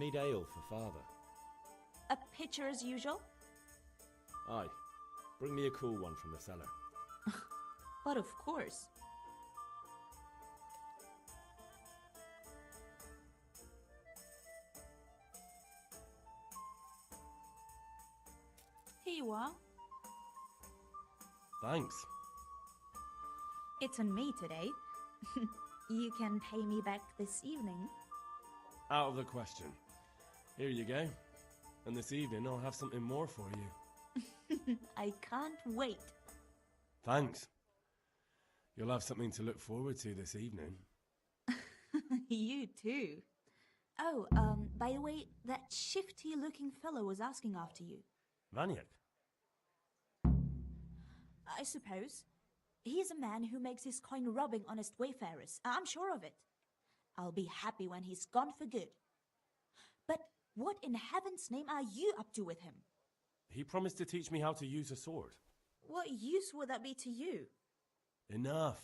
need ale for father. A pitcher as usual? Aye. Bring me a cool one from the cellar. But of course. Here you are. Thanks. It's on me today. You can pay me back this evening. Out of the question. Here you go. And this evening I'll have something more for you. I can't wait. Thanks. You'll have something to look forward to this evening. You too. Oh, by the way, that shifty-looking fellow was asking after you. Vaniak? I suppose. He's a man who makes his coin robbing honest wayfarers. I'm sure of it. I'll be happy when he's gone for good. But what in heaven's name are you up to with him? He promised to teach me how to use a sword. What use would that be to you? Enough.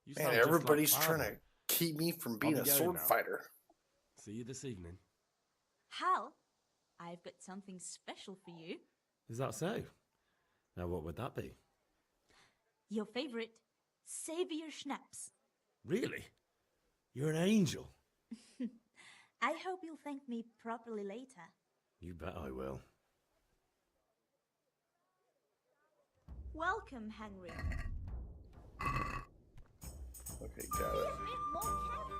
You Man, sound just everybody's like trying father. to keep me from being I'll a be going sword now. fighter. See you this evening. Hal, I've got something special for you. Is that so? Now what would that be? Your favorite Savior Schnapps. Really? You're an angel. I hope you'll thank me properly later. You bet I will. Welcome, Henry. Okay, got it. Be more careful.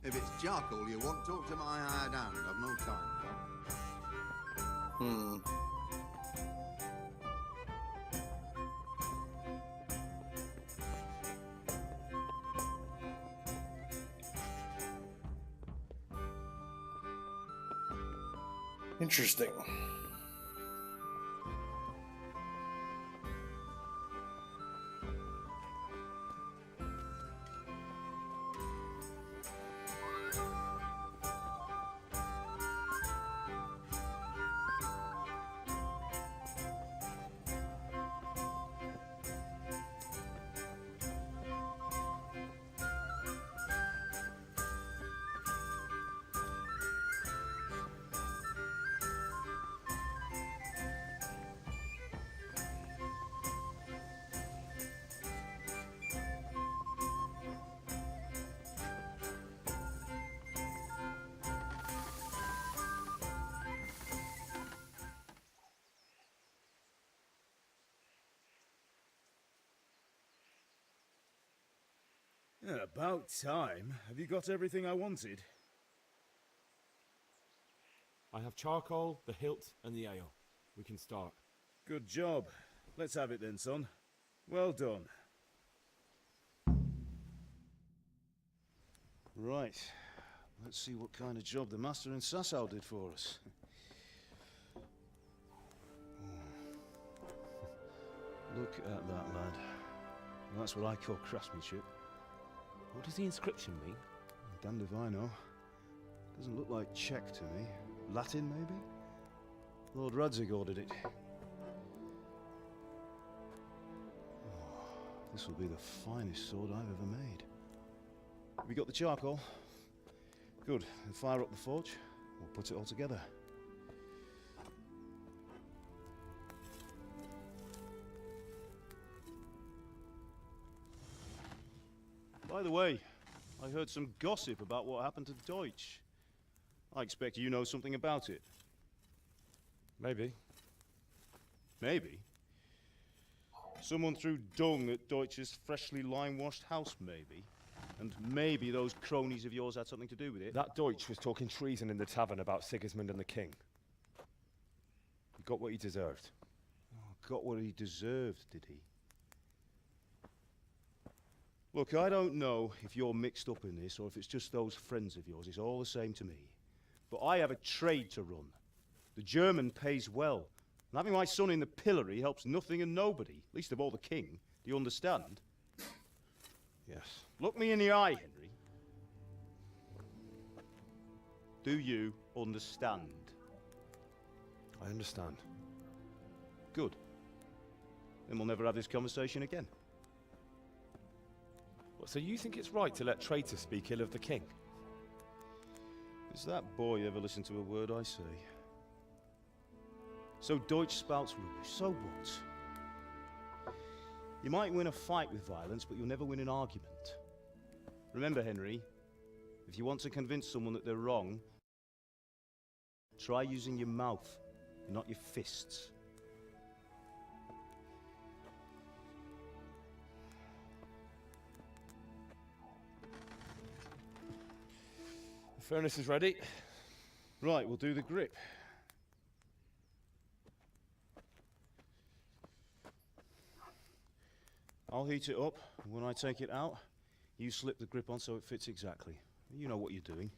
If it's charcoal you want, talk to my hired hand. I've no time. Interesting. Yeah, about time. Have you got everything I wanted? I have charcoal, the hilt, and the ale. We can start. Good job. Let's have it then, son. Well done. Right. Let's see what kind of job the master in Sasau did for us. Look at that, lad. That's what I call craftsmanship. What does the inscription mean? Damned if I know. Doesn't look like Czech to me. Latin, maybe? Lord Radzig ordered it. Oh, this will be the finest sword I've ever made. Have you got the charcoal? Good. Then fire up the forge. We'll put it all together. By the way, I heard some gossip about what happened to Deutsch. I expect you know something about it. Maybe. Maybe. Someone threw dung at Deutsch's freshly lime-washed house, maybe. And maybe those cronies of yours had something to do with it. That Deutsch was talking treason in the tavern about Sigismund and the king. He got what he deserved. Oh, got what he deserved, did he? Look, I don't know if you're mixed up in this or if it's just those friends of yours. It's all the same to me. But I have a trade to run. The German pays well. And having my son in the pillory helps nothing and nobody, least of all the king. Do you understand? Yes. Look me in the eye, Henry. Do you understand? I understand. Good. Then we'll never have this conversation again. Well, so you think it's right to let traitors speak ill of the king? Does that boy ever listen to a word I say? So Deutsch spouts rubbish, so what? You might win a fight with violence, but you'll never win an argument. Remember, Henry, if you want to convince someone that they're wrong, try using your mouth, not your fists. The furnace is ready. Right, we'll do the grip. I'll heat it up, and when I take it out, you slip the grip on so it fits exactly. You know what you're doing.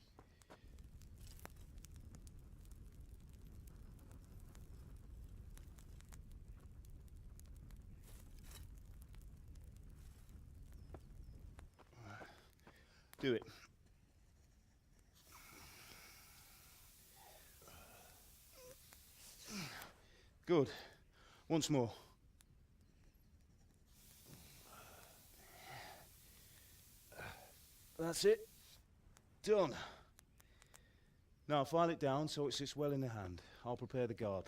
Do it. Good. Once more. That's it. Done. Now file it down so it sits well in the hand. I'll prepare the guard.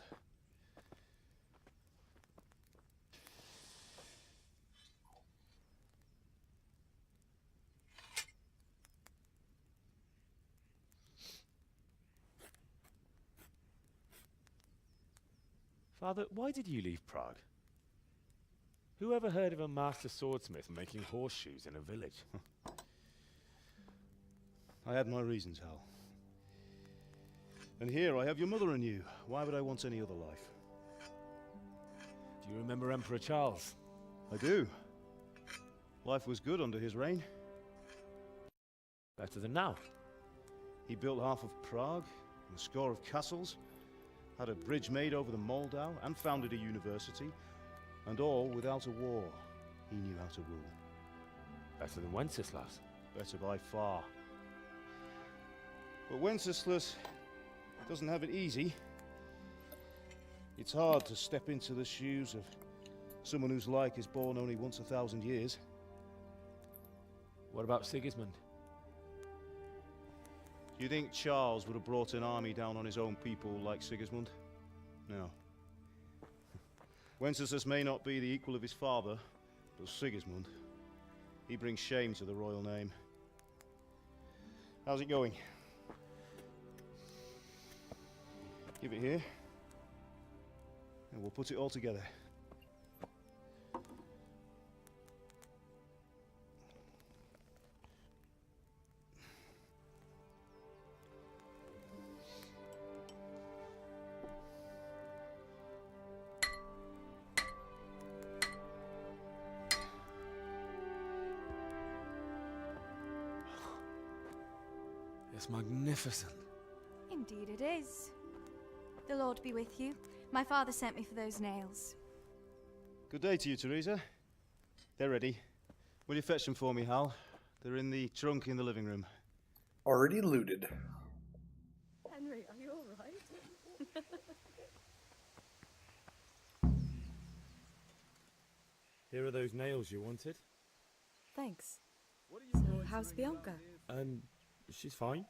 Father, why did you leave Prague? Who ever heard of a master swordsmith making horseshoes in a village? I had my reasons, Hal. And here I have your mother and you. Why would I want any other life? Do you remember Emperor Charles? I do. Life was good under his reign. Better than now. He built half of Prague, and a score of castles, had a bridge made over the Moldau, and founded a university, and all without a war. He knew how to rule. Better than Wenceslas. Better by far. But Wenceslas doesn't have it easy. It's hard to step into the shoes of someone whose like is born only once 1,000 years. What about Sigismund? Do you think Charles would have brought an army down on his own people like Sigismund? No. Wenceslas may not be the equal of his father, but Sigismund, he brings shame to the royal name. How's it going? Give it here, and we'll put it all together. It's magnificent. Indeed it is. The Lord be with you. My father sent me for those nails. Good day to you, Teresa. They're ready. Will you fetch them for me, Hal? They're in the trunk in the living room. Already looted. Henry, are you all right? Here are those nails you wanted. Thanks. So, how's Bianca? She's fine.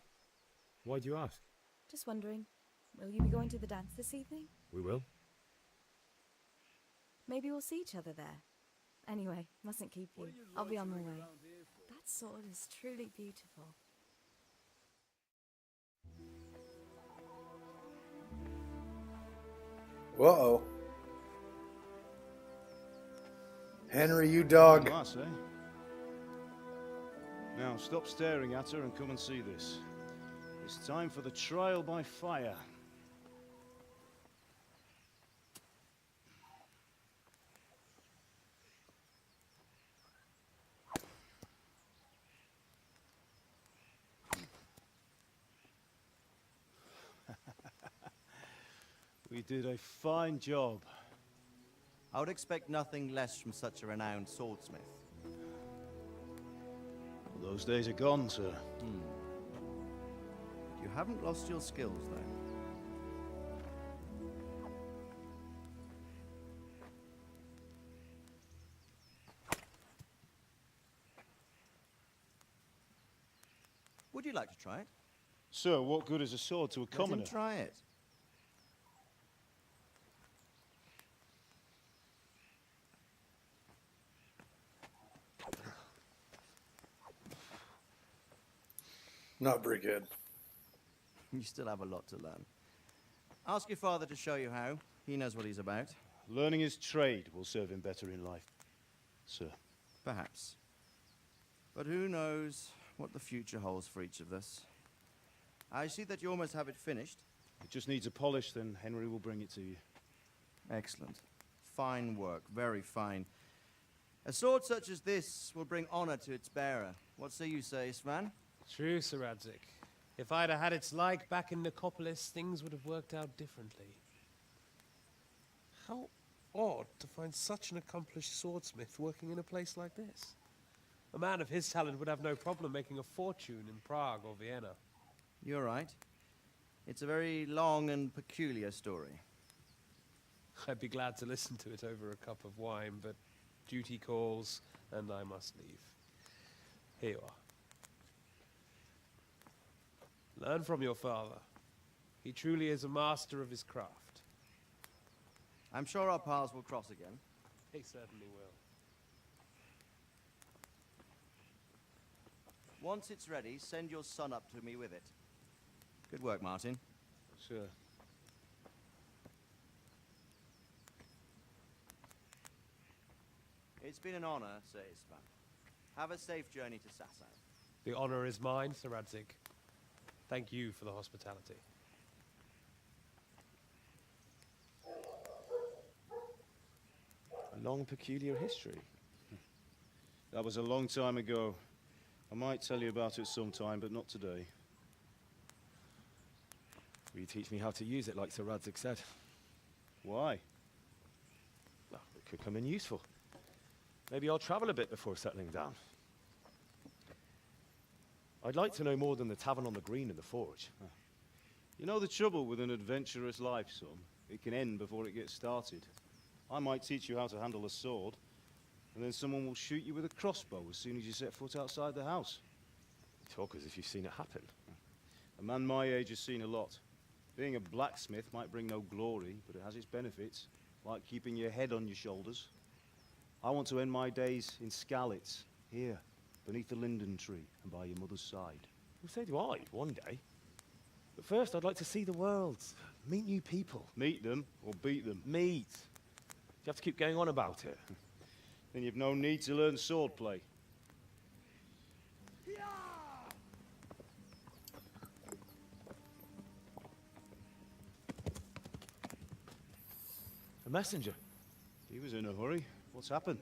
Why do you ask? Just wondering, will you be going to the dance this evening? We will. Maybe we'll see each other there. Anyway, mustn't keep you. I'll be on my way. That sword is truly beautiful. Uh-oh. Henry, you dog. Class, eh? Now, stop staring at her and come and see this. It's time for the trial by fire. We did a fine job. I would expect nothing less from such a renowned swordsmith. Those days are gone, sir. You haven't lost your skills, though. you like to try it? Sir, what good is a sword to a Let commoner? him try it. Not very good. You still have a lot to learn. Ask your father to show you how. He knows what he's about. Learning his trade will serve him better in life, sir. Perhaps. But who knows what the future holds for each of us. I see that you almost have it finished. It just needs a polish, then Henry will bring it to you. Excellent. Fine work, very fine. A sword such as this will bring honor to its bearer. What say you, Svan? True, Sir Radzig. If I'd have had its like back in Nicopolis, things would have worked out differently. How odd to find such an accomplished swordsmith working in a place like this. A man of his talent would have no problem making a fortune in Prague or Vienna. You're right. It's a very long and peculiar story. I'd be glad to listen to it over a cup of wine, but duty calls, and I must leave. Here you are. Learn from your father. He truly is a master of his craft. I'm sure our paths will cross again. He certainly will. Once it's ready, send your son up to me with it. Good work, Martin. Sir. It's been an honor, Sir Isvan. Have a safe journey to Sasau. The honor is mine, Sir Radzig. Thank you for the hospitality. A long, peculiar history. That was a long time ago. I might tell you about it sometime, but not today. Will you teach me how to use it, like Sir Radzig said? Why? Well, it could come in useful. Maybe I'll travel a bit before settling down. I'd like to know more than the tavern on the green and the forge. You know the trouble with an adventurous life, son? It can end before it gets started. I might teach you how to handle a sword, and then someone will shoot you with a crossbow as soon as you set foot outside the house. You talk as if you've seen it happen. A man my age has seen a lot. Being a blacksmith might bring no glory, but it has its benefits, like keeping your head on your shoulders. I want to end my days in Skalitz, here, beneath the linden tree and by your mother's side. Well, so do I, one day. But first, I'd like to see the world, meet new people. Meet them or beat them. Meet. You have to keep going on about it. Then you've no need to learn swordplay. A messenger. He was in a hurry. What's happened?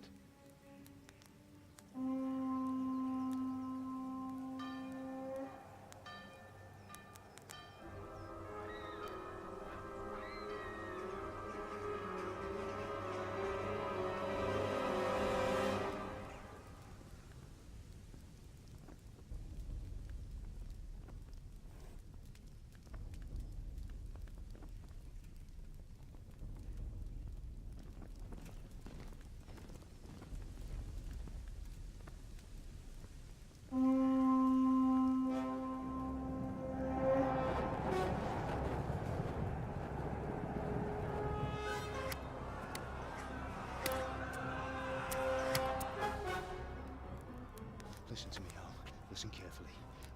Listen to me, Al. Listen carefully.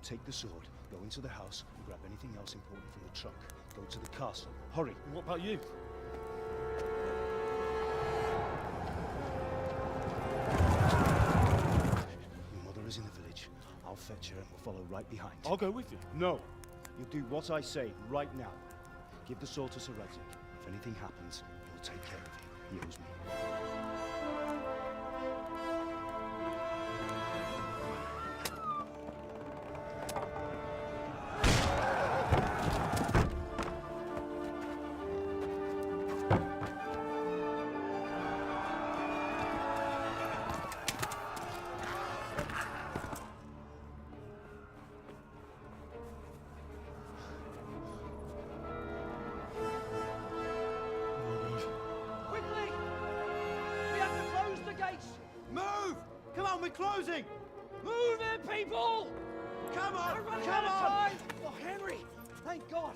Take the sword, go into the house, and grab anything else important from the trunk. Go to the castle. Hurry. What about you? Your mother is in the village. I'll fetch her and we'll follow right behind. I'll go with you. No. You'll do what I say right now. Give the sword to Sir Radzig. If anything happens, he'll take care of you. He owes me. Move! Come on, we're closing! Move it, people! Come on! We're running Come out of on! time! Oh, Henry! Thank God!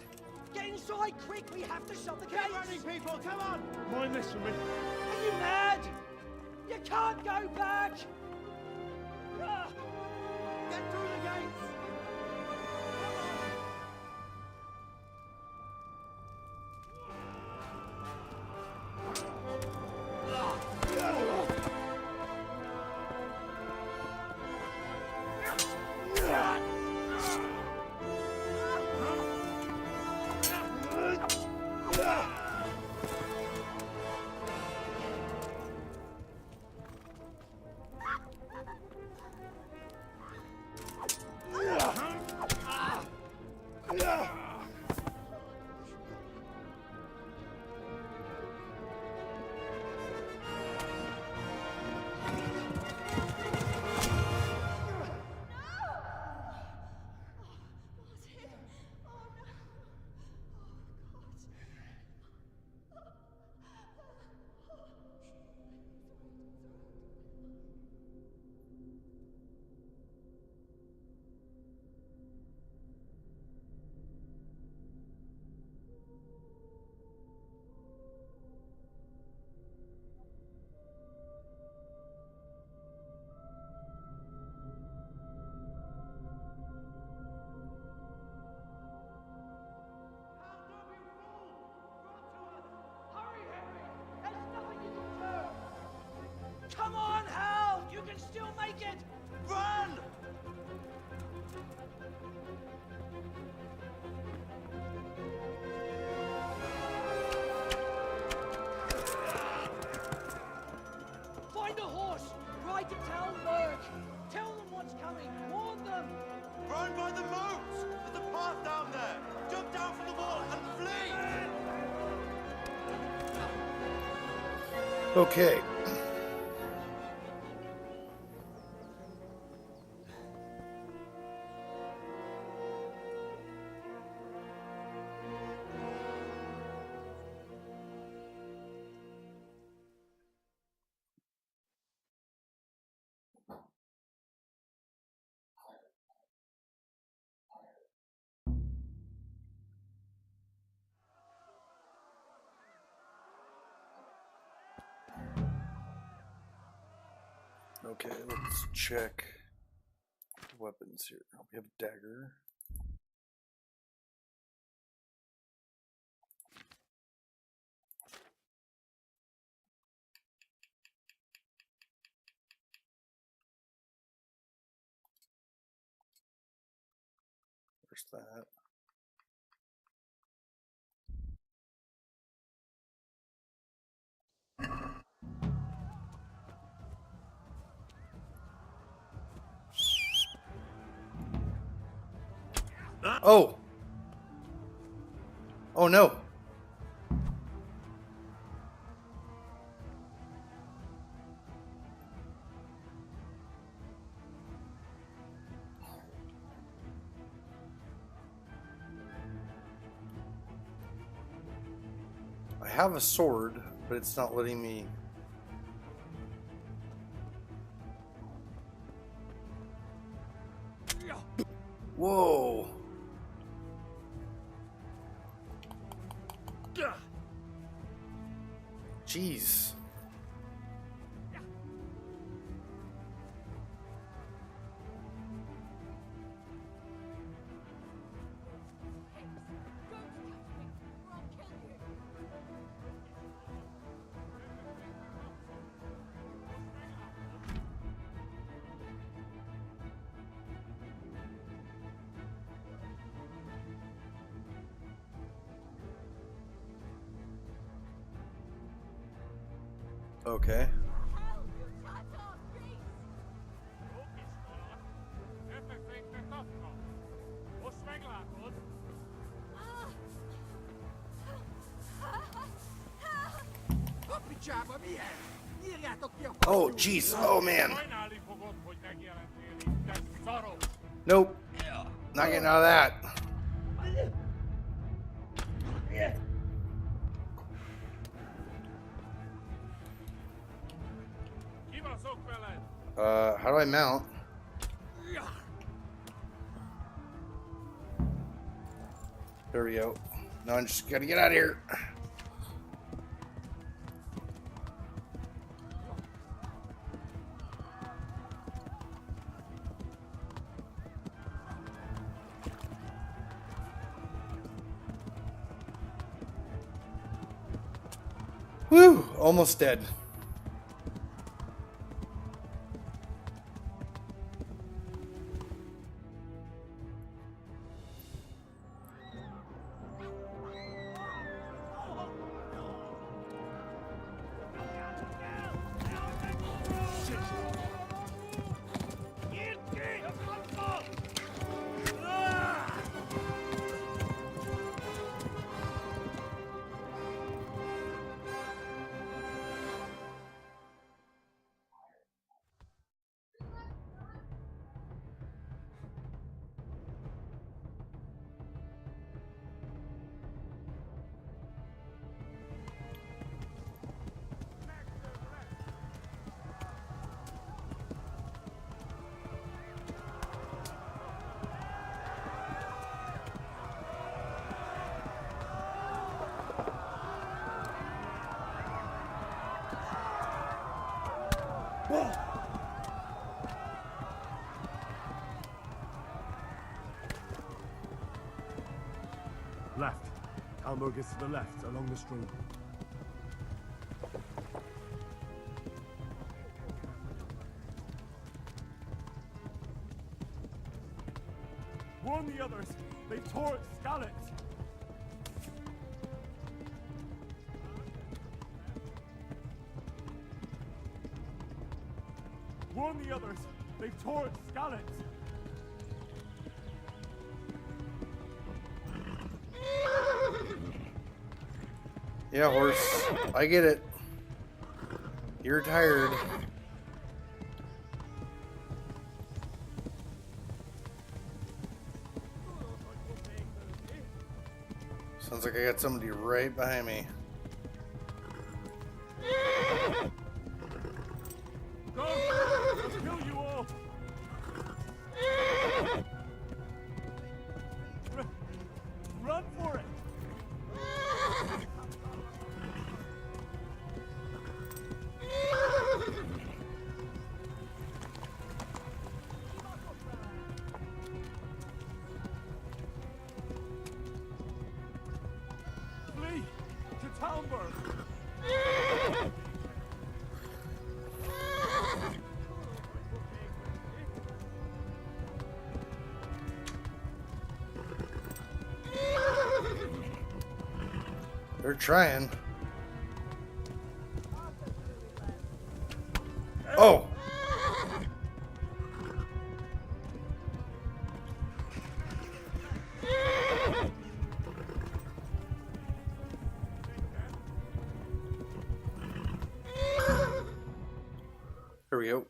Get inside, quick! We have to shut the gates! Keep running, people! Come on! Mind this for me. Are you mad? You can't go back! Ah. Get through the gates! Come on, Hal! You can still make it! Run! Find a horse! Ride to town, Lurk! Tell them what's coming! Warn them! Run by the moat! There's a path down there! Jump down from the wall and flee! Okay. Okay, let's check the weapons here. We have a dagger. Where's that? Oh! Oh no! I have a sword, but it's not letting me. Whoa! Jeez. Okay. Oh, jeez. Oh, man. Nope. Not getting out of that. How do I mount? There we go. Now I just gotta get out of here. Whew, almost dead. Left. Talmberg is to the left, along the stream. Warn the others! They tore its scallops! Warn the others! They tore its scallops! Yeah, horse. I get it. You're tired. Sounds like I got somebody right behind me. Go! I'll kill you all! Run for it! Flee to Talmberg! They're trying. Oh! Here we go.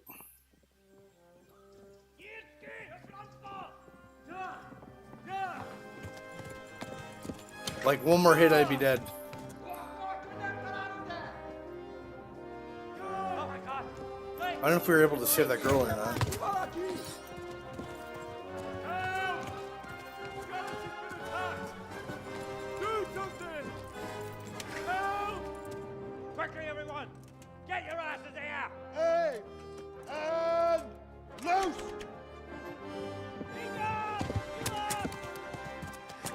Like one more hit, I'd be dead. I don't know if we were able to save that girl or not. Quickly, everyone! Get your asses here! Hey! And loose!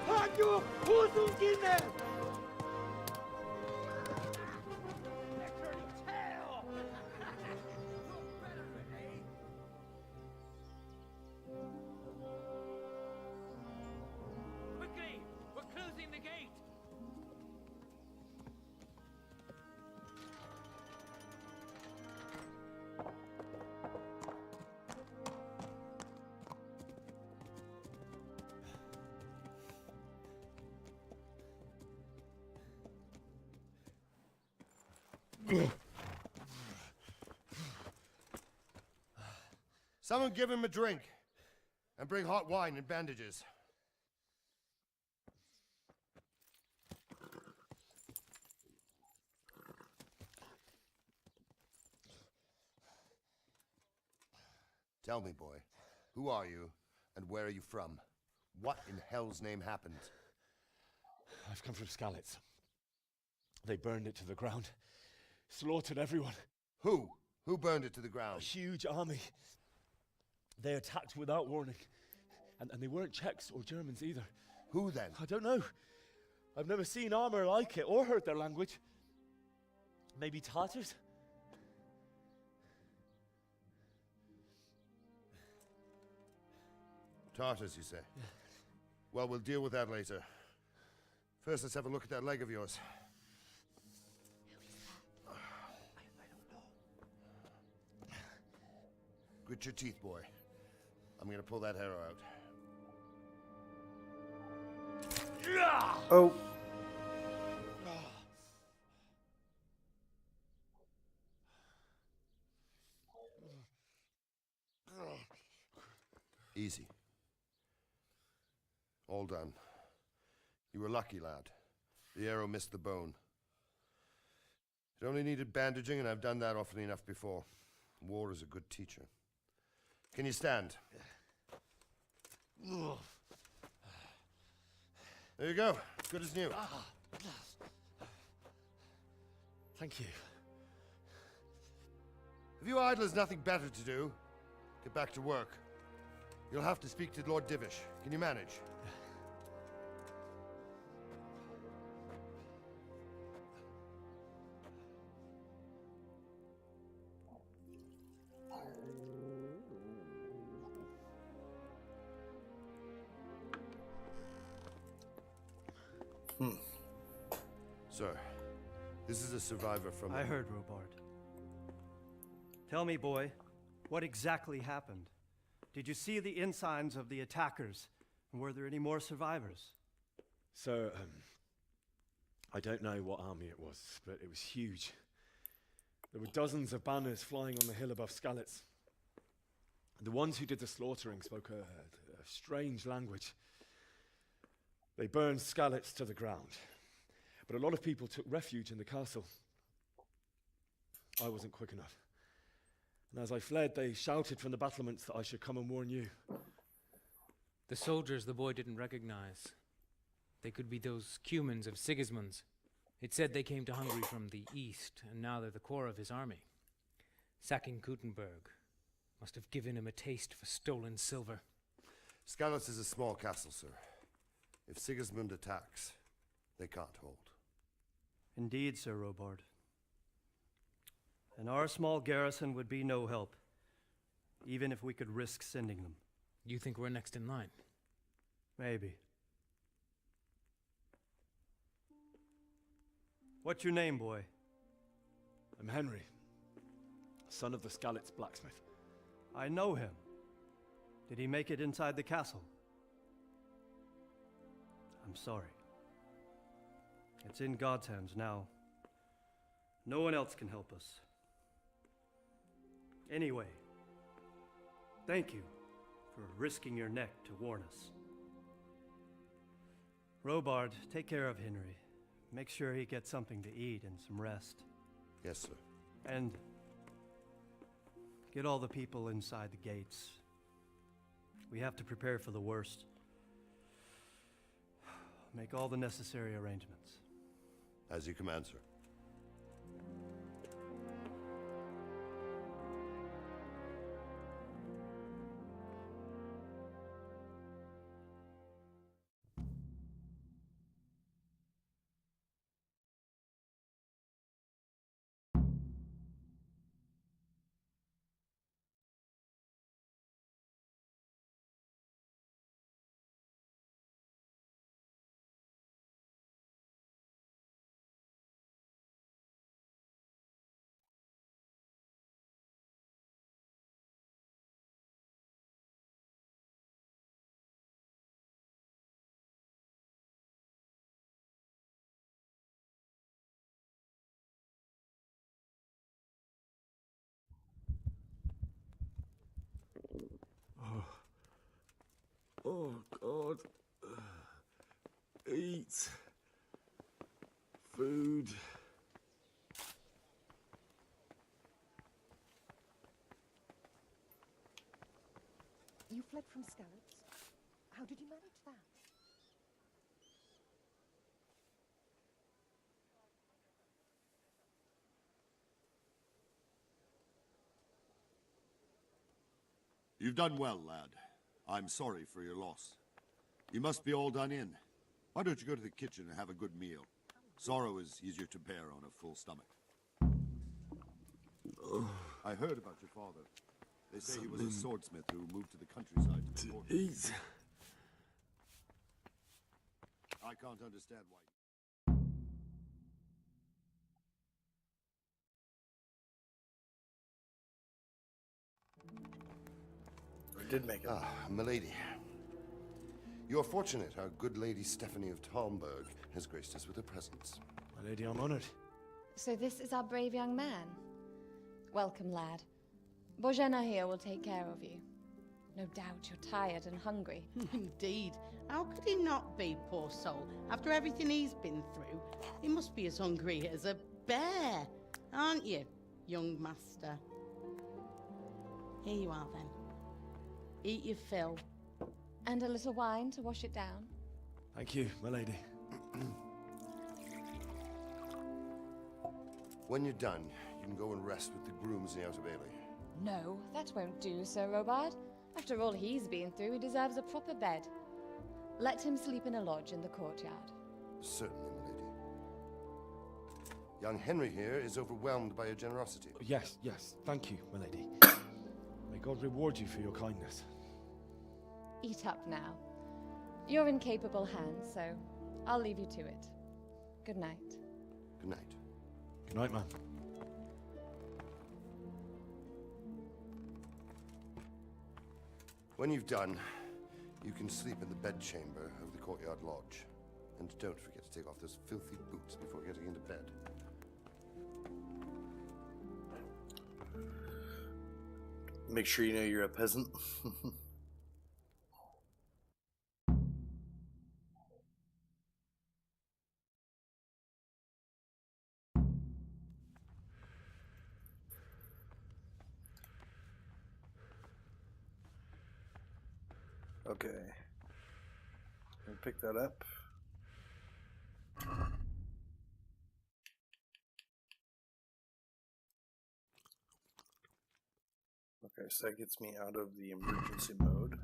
Halt your Hosungine! Quickly! We're closing the gate! Someone give him a drink. And bring hot wine and bandages. Tell me, boy, who are you and where are you from? What in hell's name happened? I've come from Skalitz. They burned it to the ground. Slaughtered everyone. Who? Who burned it to the A ground? huge army. They attacked without warning. And they weren't Czechs or Germans either. Who then? I don't know. I've never seen armor like it or heard their language. Maybe Tartars? Tartars, you say? Yeah. Well, we'll deal with that later. First, let's have a look at that leg of yours. Grit your teeth, boy. I'm gonna pull that arrow out. Oh. Easy. All done. You were lucky, lad. The arrow missed the bone. It only needed bandaging, and I've done that often enough before. War is a good teacher. Can you stand? There you go. Good as new. Thank you. If you idlers nothing better to do, get back to work. You'll have to speak to Lord Divish. Can you manage? Sir, this is a survivor from... I heard, Robard. Tell me, boy, what exactly happened? Did you see the ensigns of the attackers? And were there any more survivors? So, I don't know what army it was, but it was huge. There were dozens of banners flying on the hill above Skalitz. The ones who did the slaughtering spoke a strange language. They burned Skalitz to the ground. But a lot of people took refuge in the castle. I wasn't quick enough. And as I fled, they shouted from the battlements that I should come and warn you. The soldiers the boy didn't recognize. They could be those Cumans of Sigismund's. It said they came to Hungary from the east, and now they're the core of his army. Sacking Gutenberg must have given him a taste for stolen silver. Skalitz is a small castle, sir. If Sigismund attacks, they can't hold. Indeed, Sir Robard. And our small garrison would be no help, even if we could risk sending them. You think we're next in line? Maybe. What's your name, boy? I'm Henry, son of the Skalitz blacksmith. I know him. Did he make it inside the castle? I'm sorry. It's in God's hands now. No one else can help us. Anyway, thank you for risking your neck to warn us. Robard, take care of Henry. Make sure he gets something to eat and some rest. Yes, sir. And get all the people inside the gates. We have to prepare for the worst. Make all the necessary arrangements. As you command, sir. Oh, God. Eat. Food. You fled from Skalitz? How did you manage that? You've done well, lad. I'm sorry for your loss. You must be all done in. Why don't you go to the kitchen and have a good meal? Sorrow is easier to bear on a full stomach. I heard about your father. They say he was a swordsmith who moved to the countryside to support him. I can't understand why. I did make it. Ah, milady. You're fortunate our good lady Stephanie of Talmberg has graced us with her presence. My lady, I'm honored. So this is our brave young man. Welcome, lad. Bohemia here will take care of you. No doubt you're tired and hungry. Indeed. How could he not be, poor soul? After everything he's been through, he must be as hungry as a bear, aren't you, young master? Here you are, then. Eat your fill. And a little wine to wash it down. Thank you, my lady. When you're done, you can go and rest with the grooms in the Outer Bailey. No, that won't do, Sir Robard. After all he's been through, he deserves a proper bed. Let him sleep in a lodge in the courtyard. Certainly, milady. Young Henry here is overwhelmed by your generosity. Yes, yes. Thank you, my lady. May God reward you for your kindness. Eat up now. You're in capable hands, so I'll leave you to it. Good night. Good night. Good night, man. When you've done, you can sleep in the bedchamber of the courtyard lodge. And don't forget to take off those filthy boots before getting into bed. Make sure you know you're a peasant. Okay. Can pick that up. Okay, so that gets me out of the emergency mode.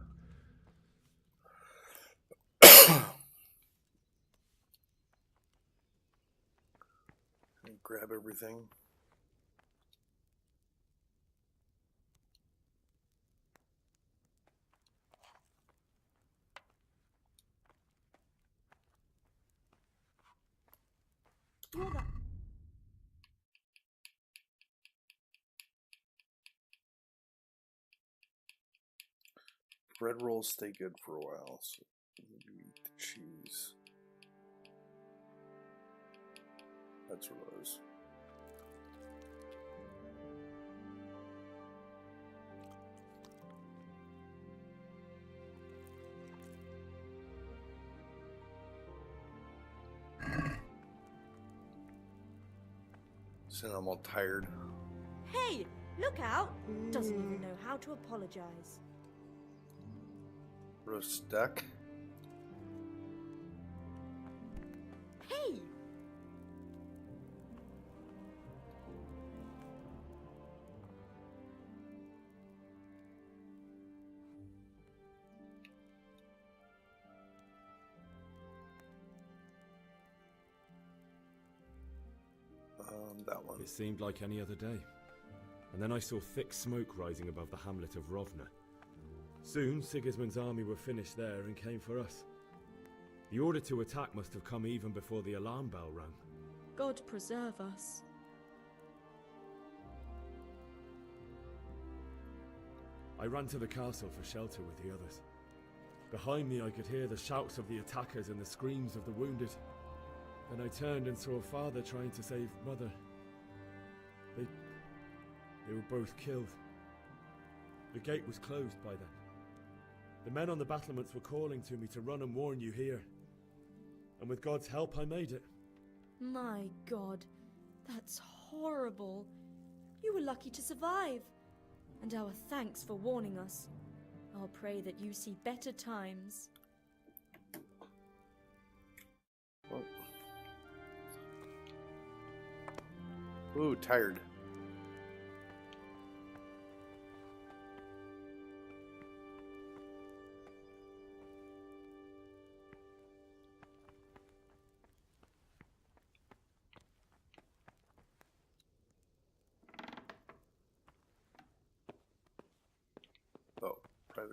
And grab everything. Bread rolls stay good for a while, so maybe eat the cheese. That's Rose. So I'm all tired. Hey, look out! Doesn't even know how to apologize. Roast duck. Hey! That one. It seemed like any other day. And then I saw thick smoke rising above the hamlet of Rovna. Soon, Sigismund's army were finished there and came for us. The order to attack must have come even before the alarm bell rang. God preserve us. I ran to the castle for shelter with the others. Behind me I could hear the shouts of the attackers and the screams of the wounded. Then I turned and saw father trying to save mother. They were both killed. The gate was closed by then. The men on the battlements were calling to me to run and warn you here. And with God's help I made it. My God, that's horrible. You were lucky to survive. And our thanks for warning us. I'll pray that you see better times. Oh. Ooh, tired.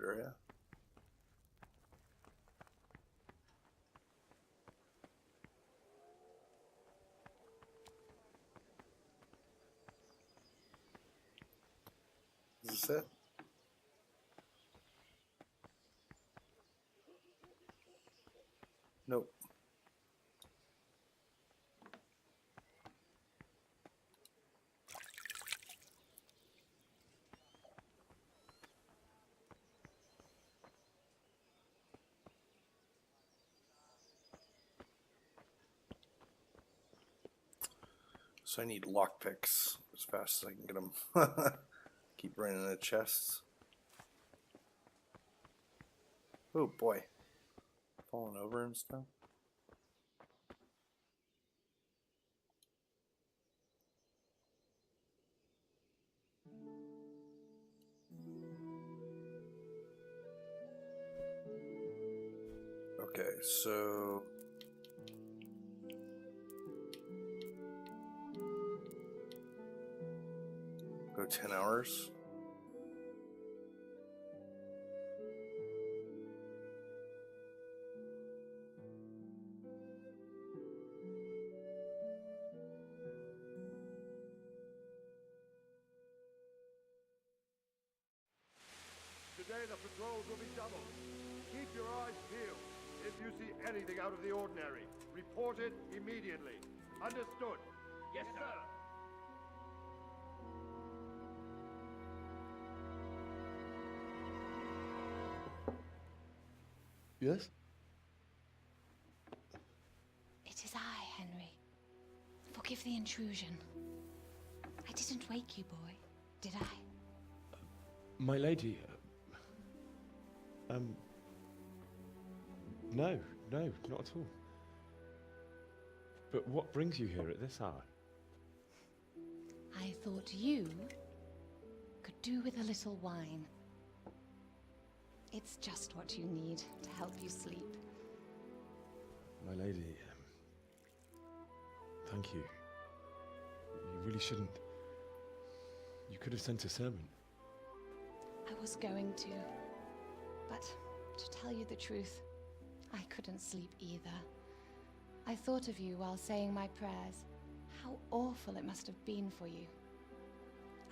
area. Is this it? Nope. So I need lockpicks as fast as I can get them. Keep running in the chests. Oh boy. Falling over and stuff. Okay, so go 10 hours. Today the patrols will be doubled. Keep your eyes peeled. If you see anything out of the ordinary, report it immediately. Understood? Yes, sir. Yes? It is I, Henry. Forgive the intrusion. I didn't wake you, boy, did I? My lady, no, not at all. But what brings you here at this hour? I thought you could do with a little wine. It's just what you need to help you sleep. My lady, thank you. You really shouldn't. You could have sent a servant. I was going to, but to tell you the truth, I couldn't sleep either. I thought of you while saying my prayers. How awful it must have been for you.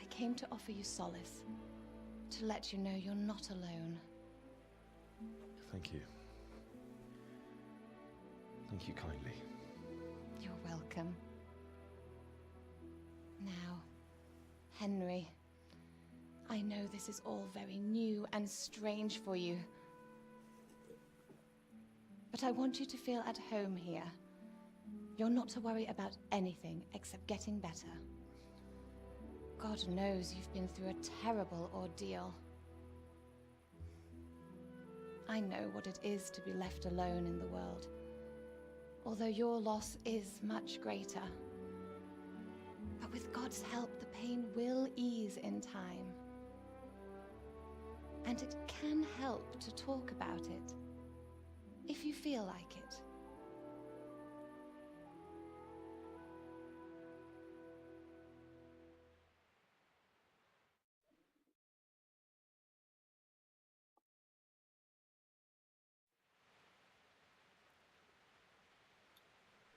I came to offer you solace, to let you know you're not alone. Thank you. Thank you kindly. You're welcome. Now, Henry, I know this is all very new and strange for you. But I want you to feel at home here. You're not to worry about anything except getting better. God knows you've been through a terrible ordeal. I know what it is to be left alone in the world, although your loss is much greater. But with God's help, the pain will ease in time. And it can help to talk about it, if you feel like it.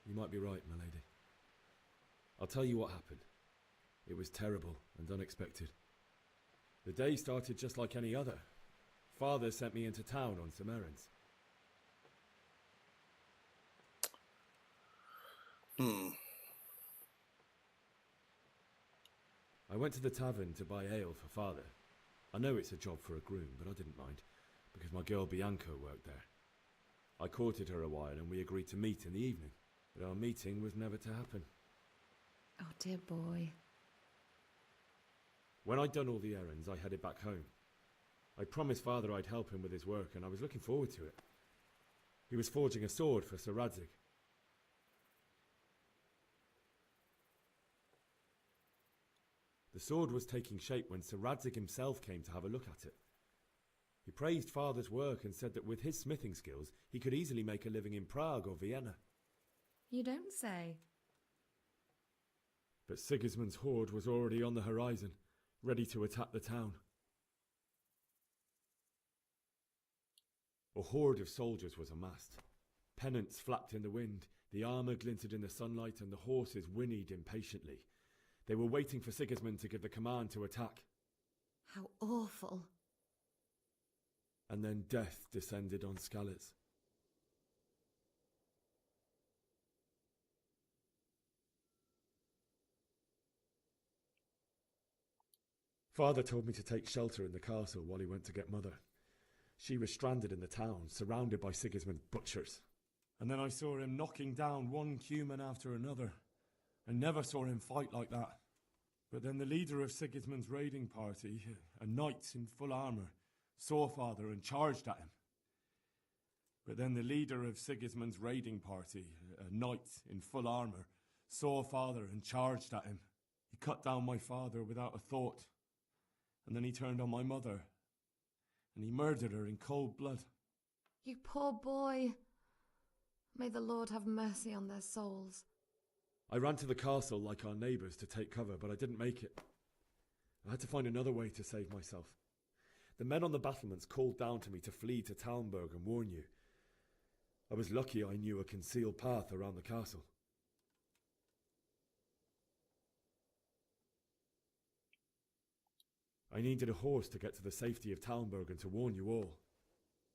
You might be right, my lady. I'll tell you what happened. It was terrible and unexpected. The day started just like any other. Father sent me into town on some errands. I went to the tavern to buy ale for Father. I know it's a job for a groom, but I didn't mind, because my girl Bianca worked there. I courted her a while and we agreed to meet in the evening, but our meeting was never to happen. Oh, dear boy. When I'd done all the errands, I headed back home. I promised Father I'd help him with his work, and I was looking forward to it. He was forging a sword for Sir Radzig. The sword was taking shape when Sir Radzig himself came to have a look at it. He praised Father's work and said that with his smithing skills, he could easily make a living in Prague or Vienna. You don't say. But Sigismund's horde was already on the horizon, ready to attack the town. A horde of soldiers was amassed. Pennants flapped in the wind, the armour glinted in the sunlight, and the horses whinnied impatiently. They were waiting for Sigismund to give the command to attack. How awful. And then death descended on Skalitz. Father told me to take shelter in the castle while he went to get Mother. She was stranded in the town, surrounded by Sigismund's butchers. And then I saw him knocking down one Cuman after another. I never saw him fight like that. But then the leader of Sigismund's raiding party, a knight in full armour, saw Father and charged at him. But then the leader of Sigismund's raiding party, a knight in full armour, saw Father and charged at him. He cut down my father without a thought. And then he turned on my mother. And he murdered her in cold blood. You poor boy. May the Lord have mercy on their souls. I ran to the castle like our neighbours to take cover, but I didn't make it. I had to find another way to save myself. The men on the battlements called down to me to flee to Talmberg and warn you. I was lucky I knew a concealed path around the castle. I needed a horse to get to the safety of Talmberg and to warn you all.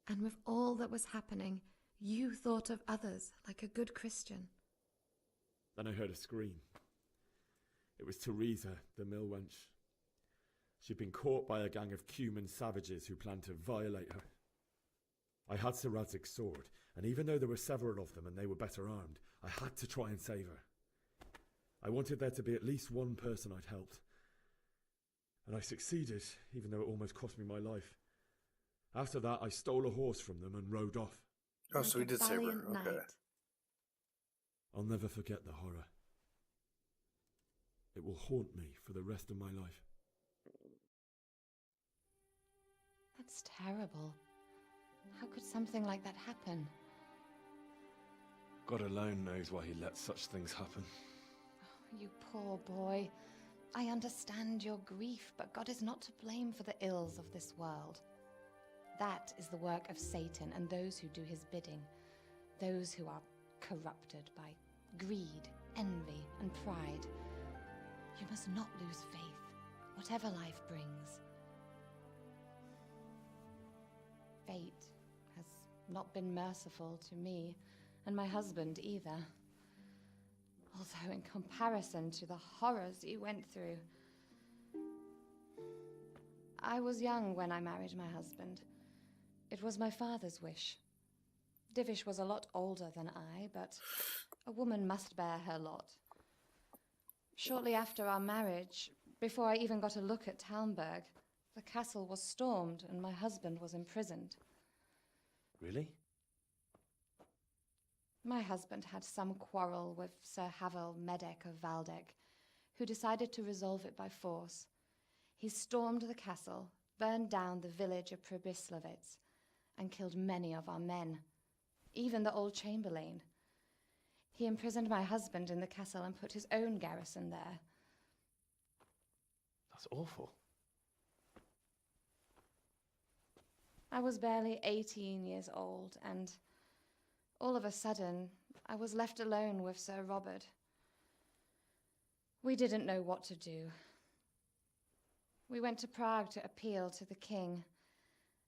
And with all that was happening, you thought of others like a good Christian. Then I heard a scream. It was Teresa, the mill wench. She'd been caught by a gang of Cuman savages who planned to violate her. I had Sir Radzig's sword, and even though there were several of them and they were better armed, I had to try and save her. I wanted there to be at least one person I'd helped. And I succeeded, even though it almost cost me my life. After that, I stole a horse from them and rode off. Oh, so he did save her. Okay. I'll never forget the horror. It will haunt me for the rest of my life. That's terrible. How could something like that happen? God alone knows why he lets such things happen. Oh, you poor boy. I understand your grief, but God is not to blame for the ills of this world. That is the work of Satan and those who do his bidding, those who are corrupted by greed, envy, and pride. You must not lose faith, whatever life brings. Fate has not been merciful to me, and my husband either. Although in comparison to the horrors you went through. I was young when I married my husband. It was my father's wish. Divish was a lot older than I, but a woman must bear her lot. Shortly after our marriage, before I even got a look at Talmberg, the castle was stormed and my husband was imprisoned. Really? My husband had some quarrel with Sir Havel Medek of Valdek, who decided to resolve it by force. He stormed the castle, burned down the village of Probislavitz, and killed many of our men, even the old chamberlain. He imprisoned my husband in the castle and put his own garrison there. That's awful. I was barely 18 years old, and all of a sudden, I was left alone with Sir Robert. We didn't know what to do. We went to Prague to appeal to the king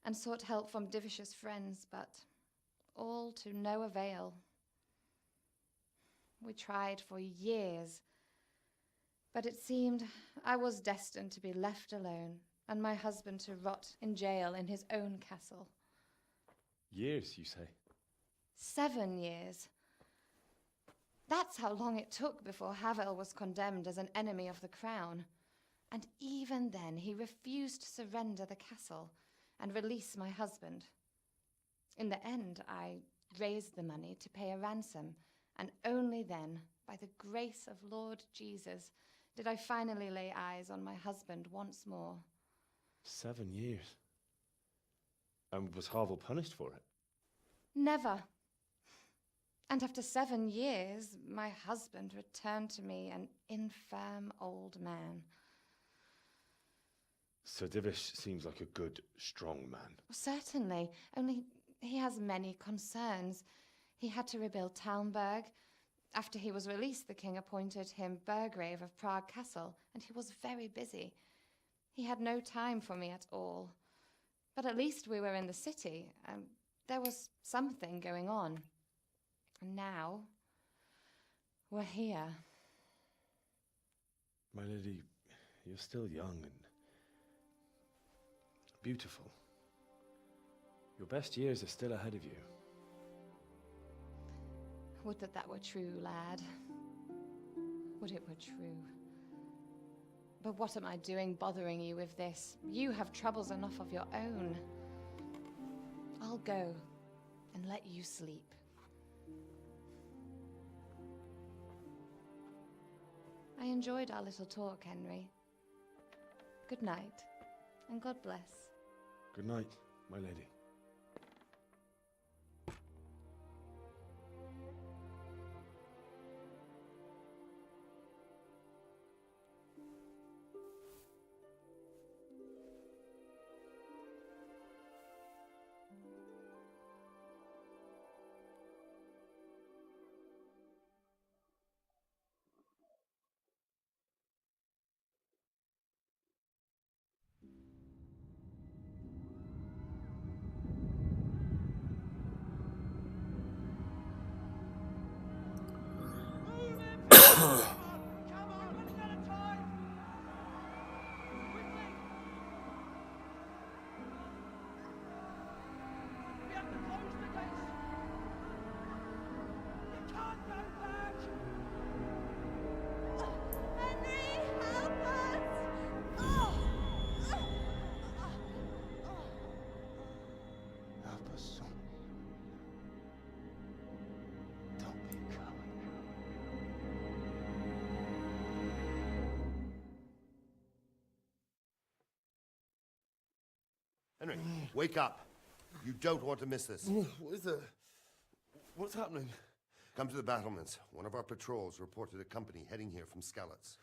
and sought help from Divish's friends, but all to no avail. We tried for years, but it seemed I was destined to be left alone and my husband to rot in jail in his own castle. Years, you say? 7 years. That's how long it took before Havel was condemned as an enemy of the crown. And even then, he refused to surrender the castle and release my husband. In the end, I raised the money to pay a ransom, and only then, by the grace of Lord Jesus, did I finally lay eyes on my husband once more. 7 years? And was Havel punished for it? Never. And after 7 years, my husband returned to me an infirm old man. Sir Divish seems like a good, strong man. Certainly, only He has many concerns. He had to rebuild Talmberg. After he was released, the king appointed him Burgrave of Prague Castle, and he was very busy. He had no time for me at all. But at least we were in the city, and there was something going on. And now, we're here. My lady, you're still young and beautiful. Your best years are still ahead of you. Would that that were true, lad. Would it were true. But what am I doing bothering you with this? You have troubles enough of your own. I'll go and let you sleep. I enjoyed our little talk, Henry. Good night, and God bless. Good night, my lady. Henry, wake up. You don't want to miss this. What is it? What's happening? Come to the battlements. One of our patrols reported a company heading here from Skalitz.